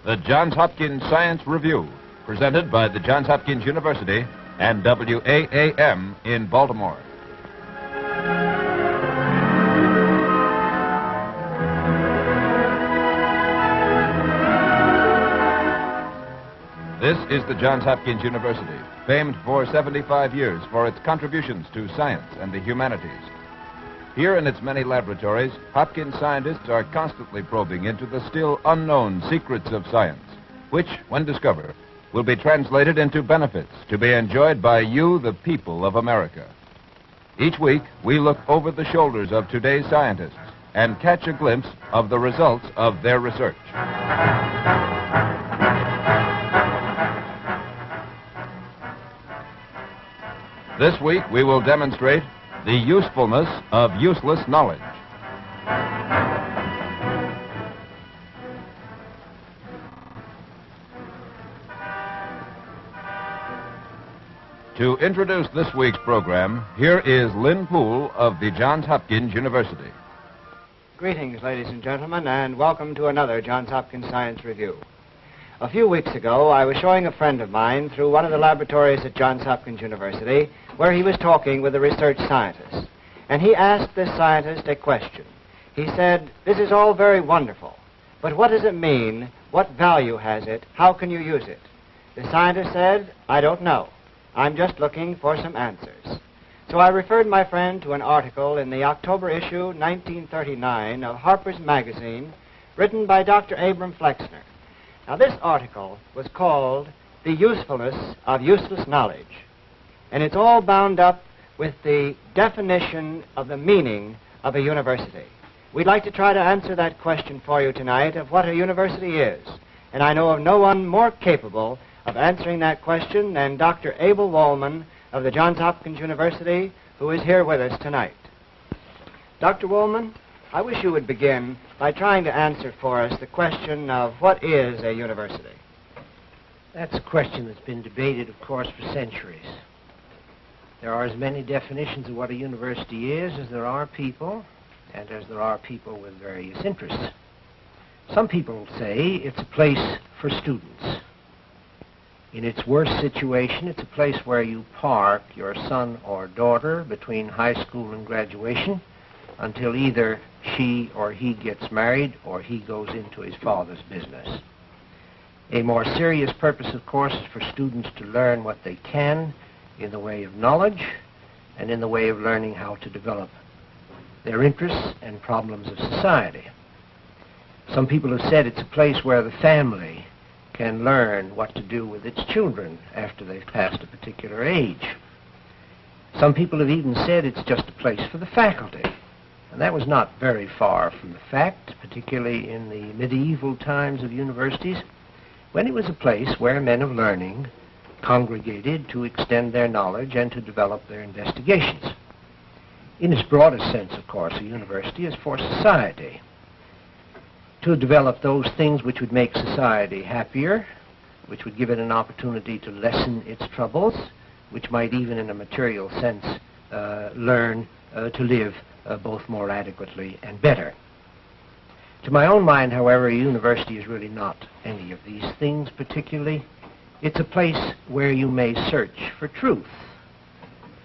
The Johns Hopkins Science Review, presented by the Johns Hopkins University and WAAM in Baltimore. This is the Johns Hopkins University, famed for 75 years for its contributions to science and the humanities. Here in its many laboratories, Hopkins scientists are constantly probing into the still unknown secrets of science, which, when discovered, will be translated into benefits to be enjoyed by you, the people of America. Each week, we look over the shoulders of today's scientists and catch a glimpse of the results of their research. This week, we will demonstrate the usefulness of useless knowledge. To introduce this week's program, here is Lynn Poole of the Johns Hopkins University. Greetings, ladies and gentlemen, and welcome to another Johns Hopkins Science Review. A few weeks ago, I was showing a friend of mine through one of the laboratories at Johns Hopkins University where he was talking with a research scientist. And he asked this scientist a question. He said, "This is all very wonderful, but what does it mean? What value has it? How can you use it?" The scientist said, "I don't know. I'm just looking for some answers." So I referred my friend to an article in the October issue 1939 of Harper's Magazine, written by Dr. Abram Flexner. Now, this article was called "The Usefulness of Useless Knowledge," and it's all bound up with the definition of the meaning of a university. We'd like to try to answer that question for you tonight of what a university is, and I know of no one more capable of answering that question than Dr. Abel Woolman of the Johns Hopkins University, who is here with us tonight. Dr. Woolman, I wish you would begin by trying to answer for us the question of what is a university. That's a question that's been debated, of course, for centuries. There are as many definitions of what a university is as there are people, and as there are people with various interests. Some people say it's a place for students. In its worst situation, it's a place where you park your son or daughter between high school and graduation until either she or he gets married or he goes into his father's business. A more serious purpose, of course, is for students to learn what they can in the way of knowledge and in the way of learning how to develop their interests and problems of society. Some people have said it's a place where the family can learn what to do with its children after they've passed a particular age. Some people have even said it's just a place for the faculty. And that was not very far from the fact, particularly in the medieval times of universities, when it was a place where men of learning congregated to extend their knowledge and to develop their investigations. In its broadest sense, of course, a university is for society, to develop those things which would make society happier, which would give it an opportunity to lessen its troubles, which might even in a material sense learn to live both more adequately and better. To my own mind, however, a university is really not any of these things particularly. It's a place where you may search for truth,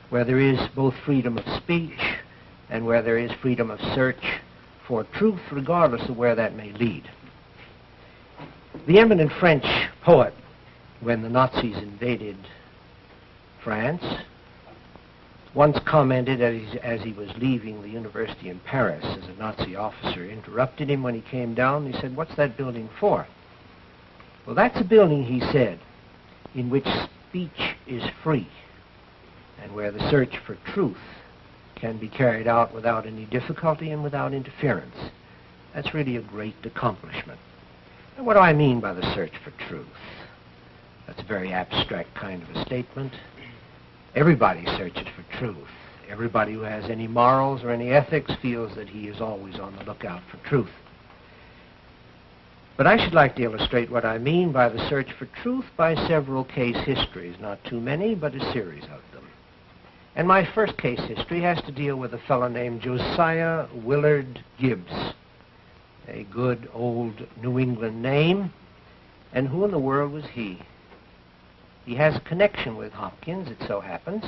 where there is both freedom of speech and where there is freedom of search for truth, regardless of where that may lead. The eminent French poet, when the Nazis invaded France, once commented as he was leaving the university in Paris, as a Nazi officer interrupted him when he came down. He said, "What's that building for?" "Well, that's a building," he said, "in which speech is free and where the search for truth can be carried out without any difficulty and without interference." That's really a great accomplishment. And what do I mean by the search for truth? That's a very abstract kind of a statement. Everybody searches for truth. Everybody who has any morals or any ethics feels that he is always on the lookout for truth. But I should like to illustrate what I mean by the search for truth by several case histories, not too many, but a series of them. And my first case history has to deal with a fellow named Josiah Willard Gibbs, a good old New England name, And who in the world was he? He has a connection with Hopkins, it so happens.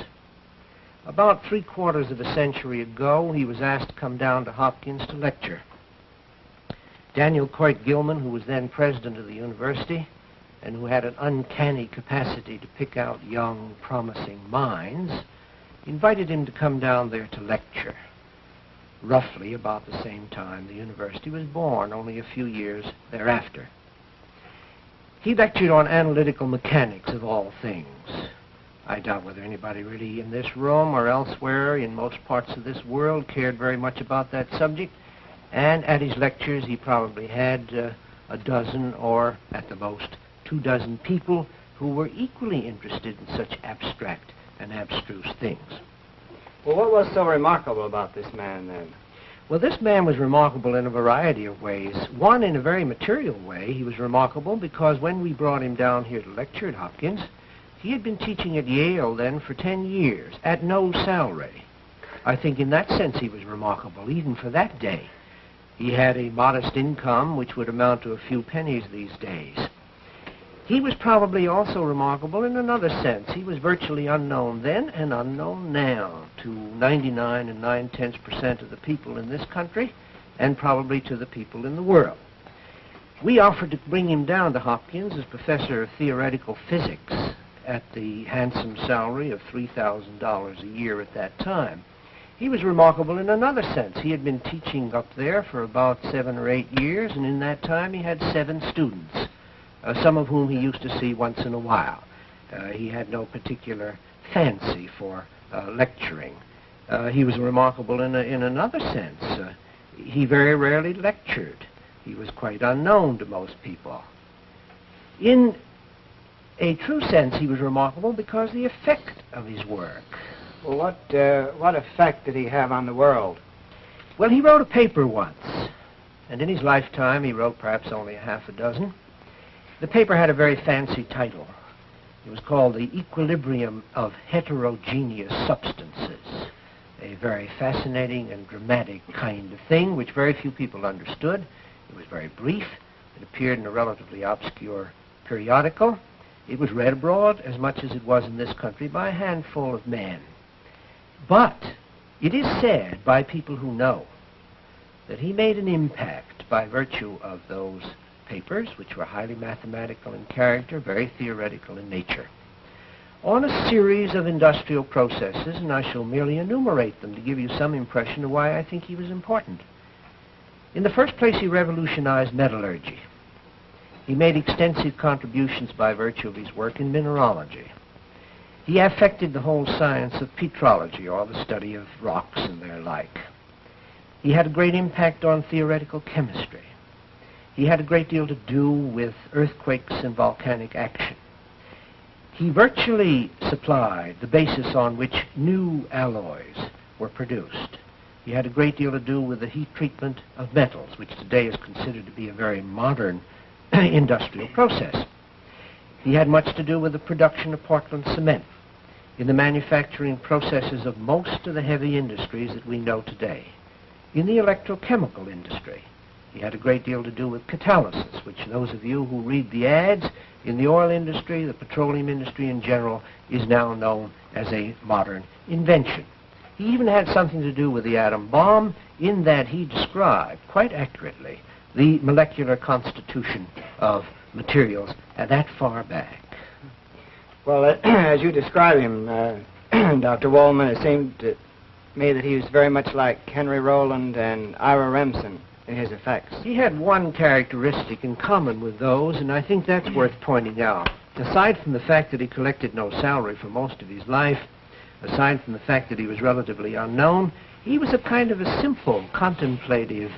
About 3/4 of a century ago, he was asked to come down to Hopkins to lecture. Daniel Coit Gilman, who was then president of the university, and who had an uncanny capacity to pick out young, promising minds, invited him to come down there to lecture. Roughly about the same time the university was born, only a few years thereafter. He lectured on analytical mechanics of all things. I doubt whether anybody really in this room or elsewhere in most parts of this world cared very much about that subject, and at his lectures he probably had a dozen or, at the most, 24 people who were equally interested in such abstract and abstruse things. Well, what was so remarkable about this man, then? Well, this man was remarkable in a variety of ways. One, in a very material way, he was remarkable because when we brought him down here to lecture at Hopkins, he had been teaching at Yale then for 10 years, at no salary. I think in that sense he was remarkable, even for that day. He had a modest income, which would amount to a few pennies these days. He was probably also remarkable in another sense. He was virtually unknown then and unknown now to 99 9/10% of the people in this country and probably to the people in the world. We offered to bring him down to Hopkins as professor of theoretical physics at the handsome salary of $3,000 a year at that time. He was remarkable in another sense. He had been teaching up there for about 7 or 8 years, and in that time he had 7 students. Some of whom he used to see once in a while. He had no particular fancy for lecturing. He was remarkable in another sense. He very rarely lectured. He was quite unknown to most people. In a true sense, he was remarkable because the effect of his work. Well, what effect did he have on the world? Well, he wrote a paper once, and in his lifetime he wrote perhaps only a half a dozen. The paper had a very fancy title. It was called The Equilibrium of Heterogeneous Substances, a very fascinating and dramatic kind of thing which very few people understood. It was very brief. It appeared in a relatively obscure periodical. It was read abroad as much as it was in this country by a handful of men. But it is said by people who know that he made an impact by virtue of those papers, which were highly mathematical in character, very theoretical in nature, on a series of industrial processes, and I shall merely enumerate them to give you some impression of why I think he was important. In the first place, he revolutionized metallurgy. He made extensive contributions by virtue of his work in mineralogy. He affected the whole science of petrology, or the study of rocks and their like. He had a great impact on theoretical chemistry. He had a great deal to do with earthquakes and volcanic action. He virtually supplied the basis on which new alloys were produced. He had a great deal to do with the heat treatment of metals, which today is considered to be a very modern industrial process. He had much to do with the production of Portland cement in the manufacturing processes of most of the heavy industries that we know today. In the electrochemical industry, he had a great deal to do with catalysis, which those of you who read the ads in the oil industry, the petroleum industry in general, is now known as a modern invention. He even had something to do with the atom bomb in that he described, quite accurately, the molecular constitution of materials that far back. Well, as you describe him, Dr. Woolman, it seemed to me that he was very much like Henry Rowland and Ira Remsen in his effects. He had one characteristic in common with those, and I think that's worth pointing out. Aside from the fact that he collected no salary for most of his life, aside from the fact that he was relatively unknown, he was a kind of a simple, contemplative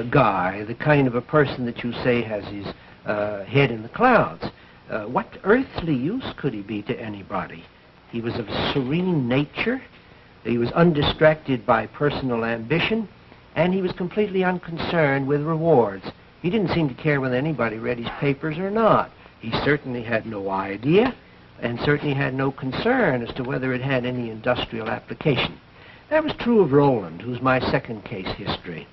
guy, the kind of a person that you say has his head in the clouds. What earthly use could he be to anybody? He was of serene nature. He was undistracted by personal ambition, and he was completely unconcerned with rewards. He didn't seem to care whether anybody read his papers or not. He certainly had no idea, and certainly had no concern as to whether it had any industrial application. That was true of Rowland, who's my second case history.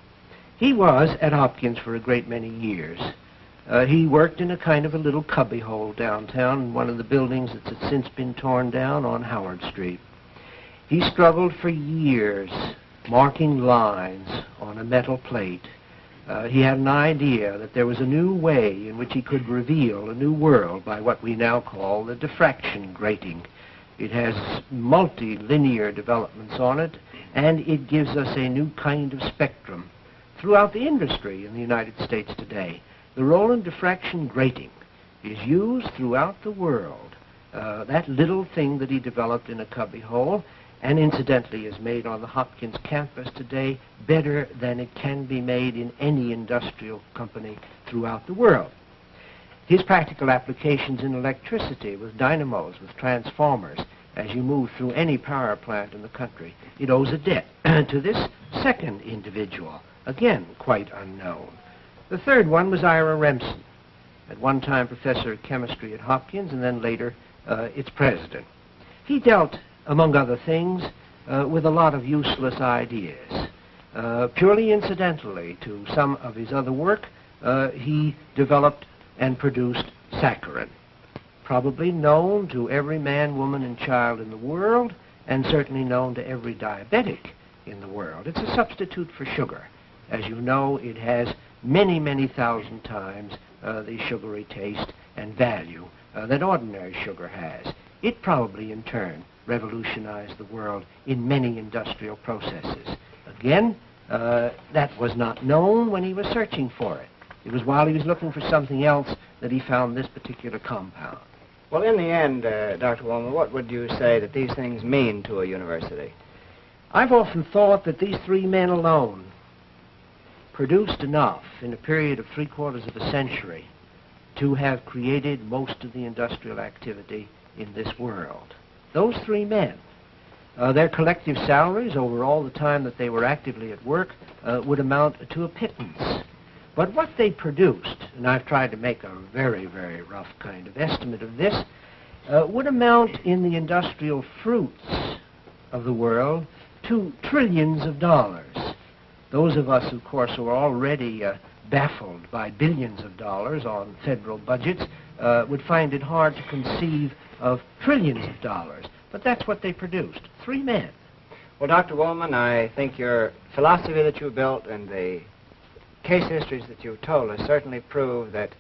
He was at Hopkins for a great many years. He worked in a kind of a little cubbyhole downtown in one of the buildings that has since been torn down on Howard Street. He struggled for years, marking lines on a metal plate. He had an idea that there was a new way in which he could reveal a new world by what we now call the diffraction grating. It has multilinear developments on it, and it gives us a new kind of spectrum. Throughout the industry in the United States today, the Roland diffraction grating is used throughout the world. That little thing that he developed in a cubbyhole, and incidentally is made on the Hopkins campus today better than it can be made in any industrial company throughout the world. His practical applications in electricity with dynamos, with transformers, as you move through any power plant in the country, it owes a debt to this second individual, again quite unknown. The third one was Ira Remsen, at one time professor of chemistry at Hopkins and then later its president. He dealt, among other things, with a lot of useless ideas. Purely incidentally to some of his other work, he developed and produced saccharin, probably known to every man, woman, and child in the world, and certainly known to every diabetic in the world. It's a substitute for sugar. As you know, it has many, many thousand times the sugary taste and value that ordinary sugar has. It probably, in turn, revolutionized the world in many industrial processes. Again, that was not known when he was searching for it. It was while he was looking for something else that he found this particular compound. Well, in the end, Dr. Woolman, what would you say that these things mean to a university? I've often thought that these three men alone produced enough in a period of 3/4 of a century to have created most of the industrial activity in this world. Those three men, their collective salaries over all the time that they were actively at work would amount to a pittance. But what they produced, and I've tried to make a very, very rough kind of estimate of this, would amount in the industrial fruits of the world to trillions of dollars. Those of us, of course, who are already baffled by billions of dollars on federal budgets would find it hard to conceive of trillions of dollars. But that's what they produced. Three men. Well, Dr. Woolman, I think your philosophy that you built and the case histories that you've told us certainly prove that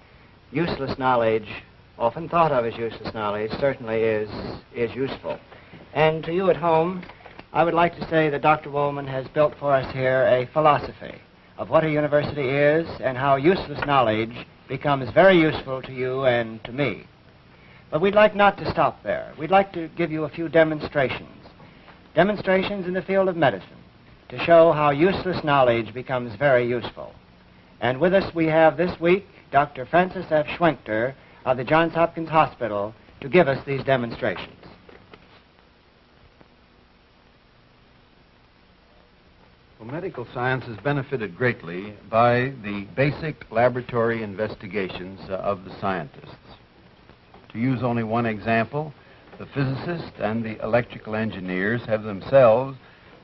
useless knowledge, often thought of as useless knowledge, certainly is useful. And to you at home, I would like to say that Dr. Woolman has built for us here a philosophy of what a university is and how useless knowledge becomes very useful to you and to me. But we'd like not to stop there. We'd like to give you a few demonstrations in the field of medicine to show how useless knowledge becomes very useful. And with us we have this week Dr. Francis F. Schwenkter of the Johns Hopkins Hospital to give us these demonstrations. Well, medical science has benefited greatly by the basic laboratory investigations of the scientists. To use only one example, the physicists and the electrical engineers have themselves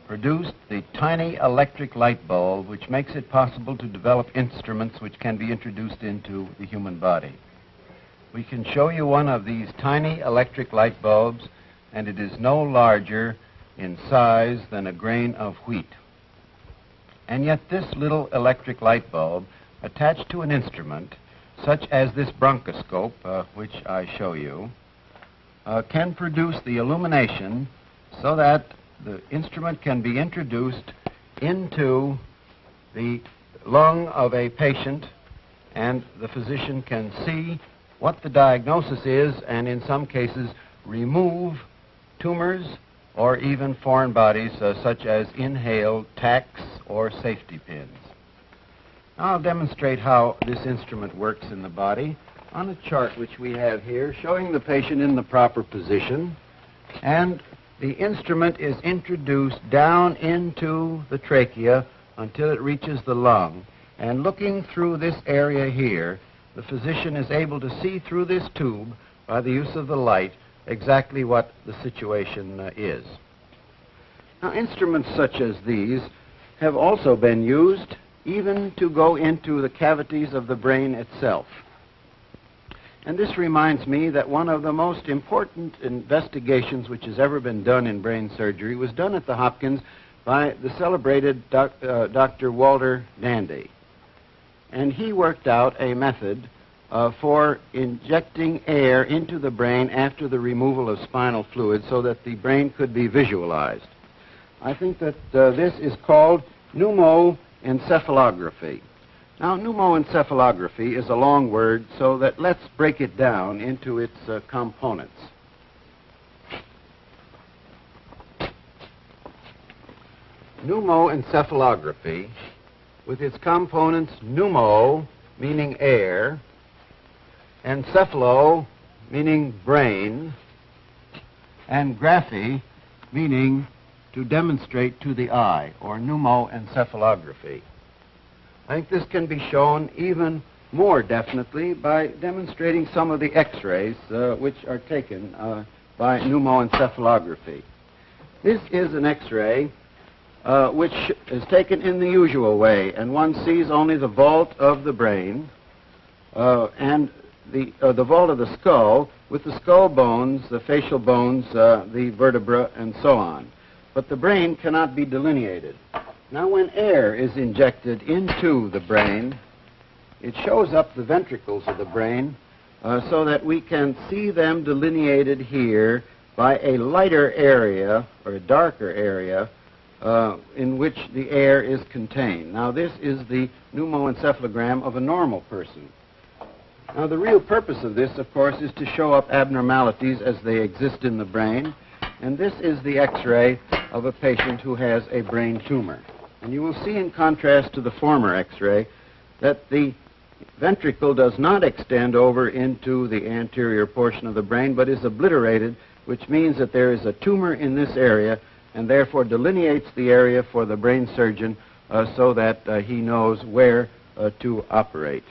produced the tiny electric light bulb which makes it possible to develop instruments which can be introduced into the human body. We can show you one of these tiny electric light bulbs, and it is no larger in size than a grain of wheat. And yet this little electric light bulb attached to an instrument such as this bronchoscope, which I show you, can produce the illumination so that the instrument can be introduced into the lung of a patient, and the physician can see what the diagnosis is and in some cases remove tumors or even foreign bodies such as inhaled tacks or safety pins. Now I'll demonstrate how this instrument works in the body on a chart which we have here showing the patient in the proper position, and the instrument is introduced down into the trachea until it reaches the lung. And looking through this area here, the physician is able to see through this tube, by the use of the light, exactly what the situation is. Now, instruments such as these have also been used even to go into the cavities of the brain itself. And this reminds me that one of the most important investigations which has ever been done in brain surgery was done at the Hopkins by the celebrated Dr. Walter Dandy. And he worked out a method for injecting air into the brain after the removal of spinal fluid so that the brain could be visualized. I think that this is called pneumoencephalography. Now, pneumoencephalography is a long word, so that let's break it down into its components. Pneumoencephalography, with its components pneumo, meaning air, encephalo, meaning brain, and graphy, meaning to demonstrate to the eye, or pneumoencephalography. I think this can be shown even more definitely by demonstrating some of the x-rays which are taken by pneumoencephalography. This is an x-ray which is taken in the usual way, and one sees only the vault of the brain and the vault of the skull with the skull bones, the facial bones, the vertebra, and so on. But the brain cannot be delineated. Now, when air is injected into the brain, it shows up the ventricles of the brain so that we can see them delineated here by a lighter area or a darker area in which the air is contained. Now, this is the pneumoencephalogram of a normal person. Now, the real purpose of this, of course, is to show up abnormalities as they exist in the brain, and this is the x-ray of a patient who has a brain tumor. And you will see, in contrast to the former x-ray, that the ventricle does not extend over into the anterior portion of the brain, but is obliterated, which means that there is a tumor in this area, and therefore delineates the area for the brain surgeon so that he knows where to operate.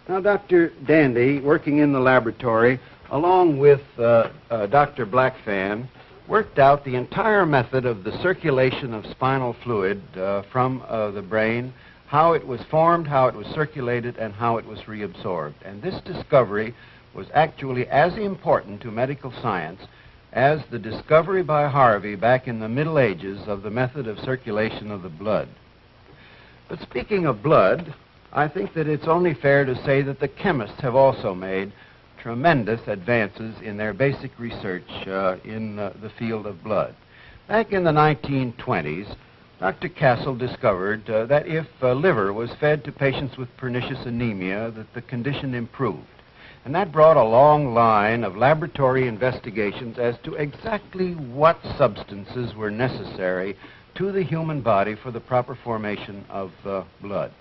Now, Dr. Dandy, working in the laboratory, along with Dr. Blackfan, worked out the entire method of the circulation of spinal fluid from the brain, how it was formed, how it was circulated, and how it was reabsorbed. And this discovery was actually as important to medical science as the discovery by Harvey back in the Middle Ages of the method of circulation of the blood. But speaking of blood, I think that it's only fair to say that the chemists have also made tremendous advances in their basic research in the field of blood. Back in the 1920s, Dr. Castle discovered that if liver was fed to patients with pernicious anemia, that the condition improved. And that brought a long line of laboratory investigations as to exactly what substances were necessary to the human body for the proper formation of blood.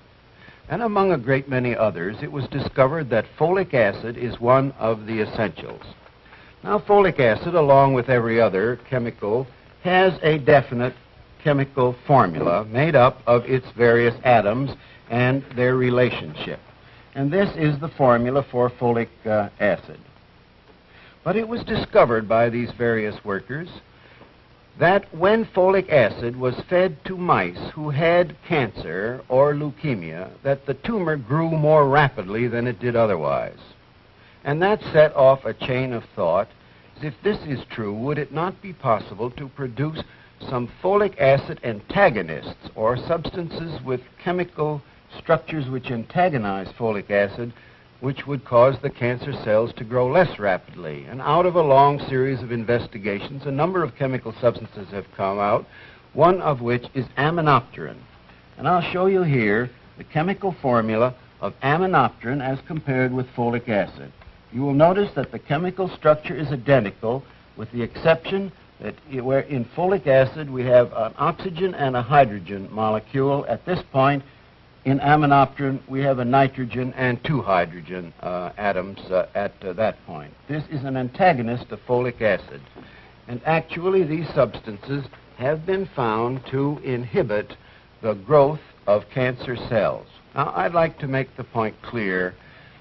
And among a great many others, it was discovered that folic acid is one of the essentials. Now, folic acid, along with every other chemical, has a definite chemical formula made up of its various atoms and their relationship. And this is the formula for folic acid. But it was discovered by these various workers that when folic acid was fed to mice who had cancer or leukemia, that the tumor grew more rapidly than it did otherwise. And that set off a chain of thought. If this is true, would it not be possible to produce some folic acid antagonists, or substances with chemical structures which antagonize folic acid, which would cause the cancer cells to grow less rapidly? And out of a long series of investigations, a number of chemical substances have come out, one of which is aminopterin. And I'll show you here the chemical formula of aminopterin as compared with folic acid. You will notice that the chemical structure is identical, with the exception that where in folic acid we have an oxygen and a hydrogen molecule. At this point, in aminopterin, we have a nitrogen and two hydrogen atoms at that point. This is an antagonist of folic acid. And actually, these substances have been found to inhibit the growth of cancer cells. Now, I'd like to make the point clear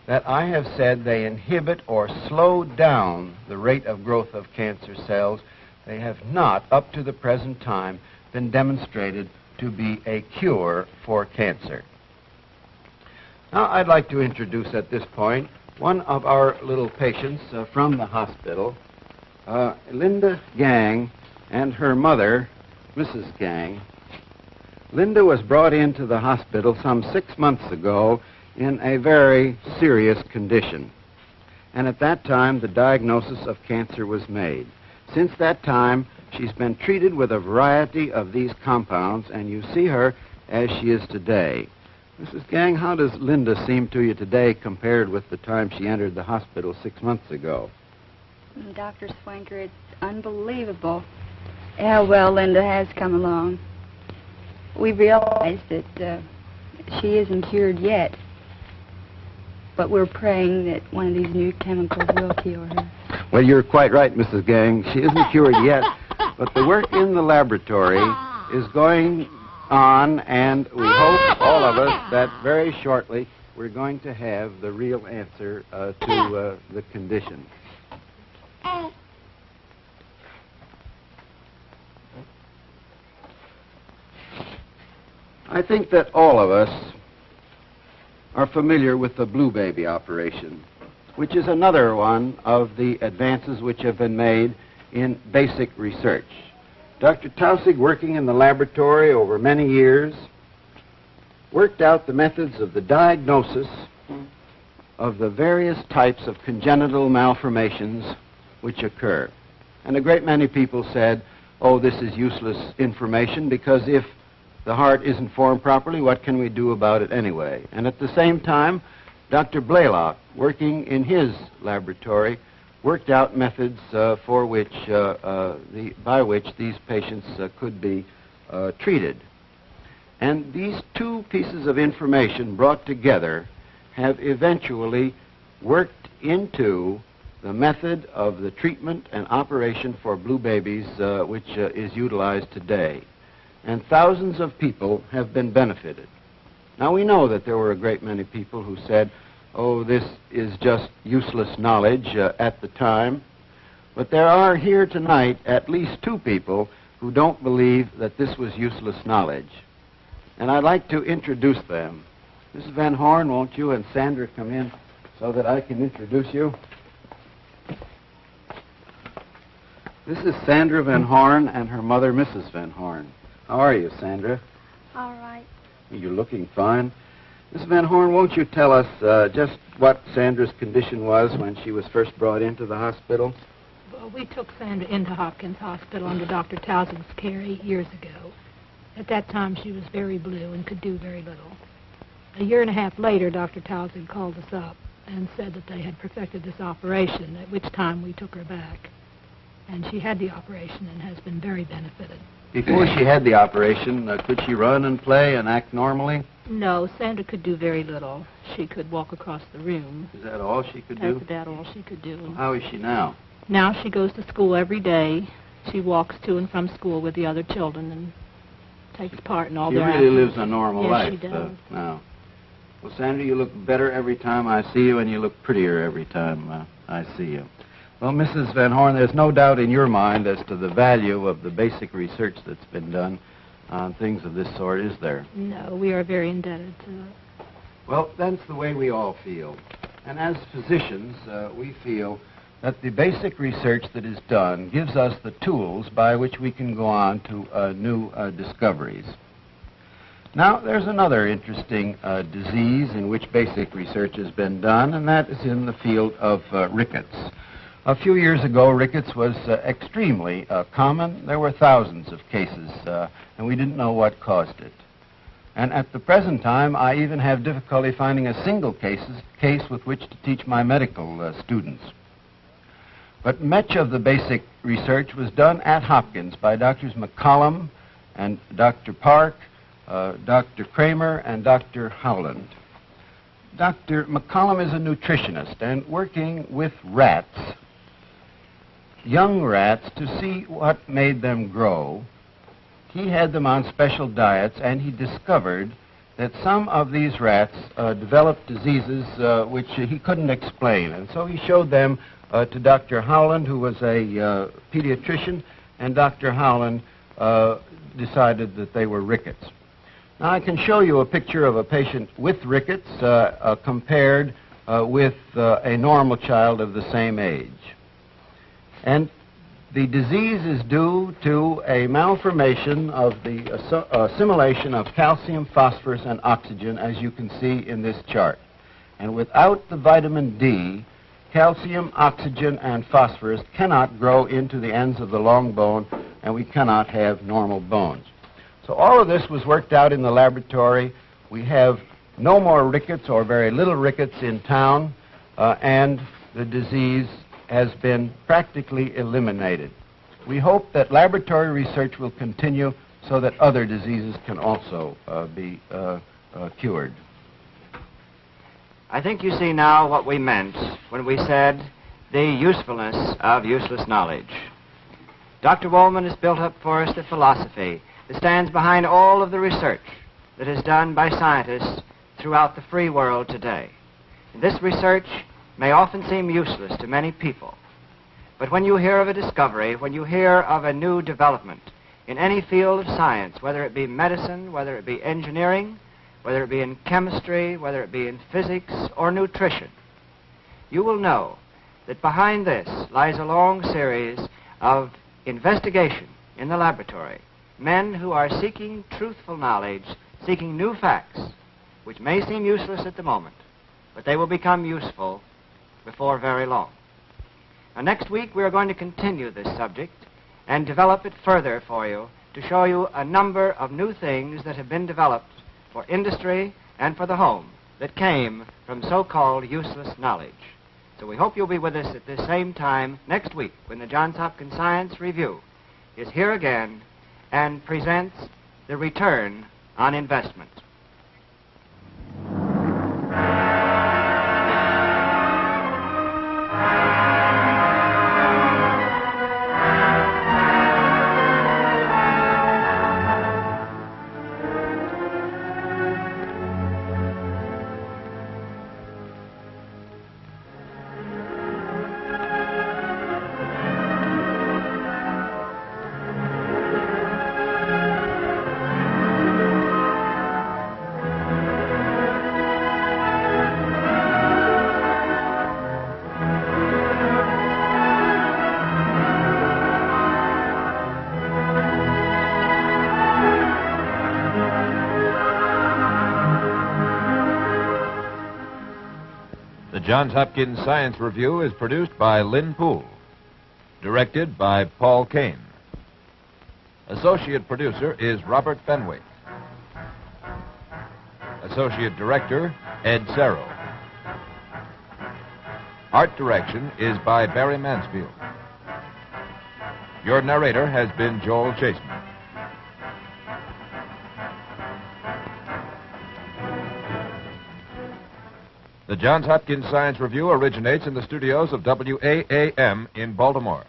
that I have said they inhibit or slow down the rate of growth of cancer cells. They have not, up to the present time, been demonstrated to be a cure for cancer. Now, I'd like to introduce at this point one of our little patients from the hospital, Linda Gang, and her mother, Mrs. Gang. Linda was brought into the hospital some 6 months ago in a very serious condition. And at that time, the diagnosis of cancer was made. Since that time, she's been treated with a variety of these compounds, and you see her as she is today. Mrs. Gang, how does Linda seem to you today compared with the time she entered the hospital 6 months ago? Dr. Swanker, it's unbelievable how well Linda has come along. We realize that she isn't cured yet, but we're praying that one of these new chemicals will cure her. Well, you're quite right, Mrs. Gang. She isn't cured yet, but the work in the laboratory is going on, and we hope, all of us, that very shortly we're going to have the real answer to the condition. I think that all of us are familiar with the Blue Baby operation, which is another one of the advances which have been made in basic research. Dr. Tausig, working in the laboratory over many years, worked out the methods of the diagnosis of the various types of congenital malformations which occur. And a great many people said, oh, this is useless information, because if the heart isn't formed properly, what can we do about it anyway? And at the same time, Dr. Blaylock, working in his laboratory, worked out methods by which these patients could be treated. And these two pieces of information brought together have eventually worked into the method of the treatment and operation for blue babies, which is utilized today. And thousands of people have been benefited. Now, we know that there were a great many people who said, oh, this is just useless knowledge at the time. But there are here tonight at least two people who don't believe that this was useless knowledge. And I'd like to introduce them. Mrs. Van Horn, won't you and Sandra come in so that I can introduce you? This is Sandra Van Horn and her mother, Mrs. Van Horn. How are you, Sandra? All right. You're looking fine. Miss Van Horn, won't you tell us just what Sandra's condition was when she was first brought into the hospital? Well, we took Sandra into Hopkins Hospital under Dr. Towsing's care 8 years ago. At that time, she was very blue and could do very little. A year and a half later, Dr. Towsing called us up and said that they had perfected this operation, at which time we took her back. And she had the operation and has been very benefited. Before she had the operation, could she run and play and act normally? No, Sandra could do very little. She could walk across the room. Is that all she could do? That's about all she could do. Well, how is she now? Now she goes to school every day. She walks to and from school with the other children and takes part in all their She really activities. lives a normal Yes, life she does. now. Well, Sandra, you look better every time I see you, and you look prettier every time I see you. Well, Mrs. Van Horn, there's no doubt in your mind as to the value of the basic research that's been done on things of this sort, is there? No, we are very indebted to it. Well, that's the way we all feel. And as physicians, we feel that the basic research that is done gives us the tools by which we can go on to new discoveries. Now, there's another interesting disease in which basic research has been done, and that is in the field of rickets. A few years ago, rickets was extremely common. There were thousands of cases, and we didn't know what caused it. And at the present time, I even have difficulty finding a single case with which to teach my medical students. But much of the basic research was done at Hopkins by Drs. McCollum and Dr. Park, Dr. Kramer, and Dr. Howland. Dr. McCollum is a nutritionist and working with rats, young rats, to see what made them grow. He had them on special diets, and he discovered that some of these rats developed diseases which he couldn't explain. And so he showed them to Dr. Howland, who was a pediatrician, and Dr. Howland decided that they were rickets. Now I can show you a picture of a patient with rickets compared with a normal child of the same age. And the disease is due to a malformation of the assimilation of calcium, phosphorus, and oxygen, as you can see in this chart. And without the vitamin D, calcium, oxygen, and phosphorus cannot grow into the ends of the long bone, and we cannot have normal bones. So all of this was worked out in the laboratory. We have no more rickets or very little rickets in town, and the disease has been practically eliminated. We hope that laboratory research will continue so that other diseases can also be cured. I think you see now what we meant when we said the usefulness of useless knowledge. Dr. Woolman has built up for us the philosophy that stands behind all of the research that is done by scientists throughout the free world today. And this research may often seem useless to many people, but when you hear of a discovery, when you hear of a new development in any field of science, whether it be medicine, whether it be engineering, whether it be in chemistry, whether it be in physics or nutrition, you will know that behind this lies a long series of investigation in the laboratory. Men who are seeking truthful knowledge, seeking new facts, which may seem useless at the moment, but they will become useful before very long. Now, next week we are going to continue this subject and develop it further for you to show you a number of new things that have been developed for industry and for the home that came from so-called useless knowledge. So we hope you'll be with us at this same time next week when the Johns Hopkins Science Review is here again and presents the return on investment. The Johns Hopkins Science Review is produced by Lynn Poole. Directed by Paul Kane. Associate producer is Robert Fenwick. Associate Director, Ed Serro. Art direction is by Barry Mansfield. Your narrator has been Joel Chaseman. The Johns Hopkins Science Review originates in the studios of WAAM in Baltimore.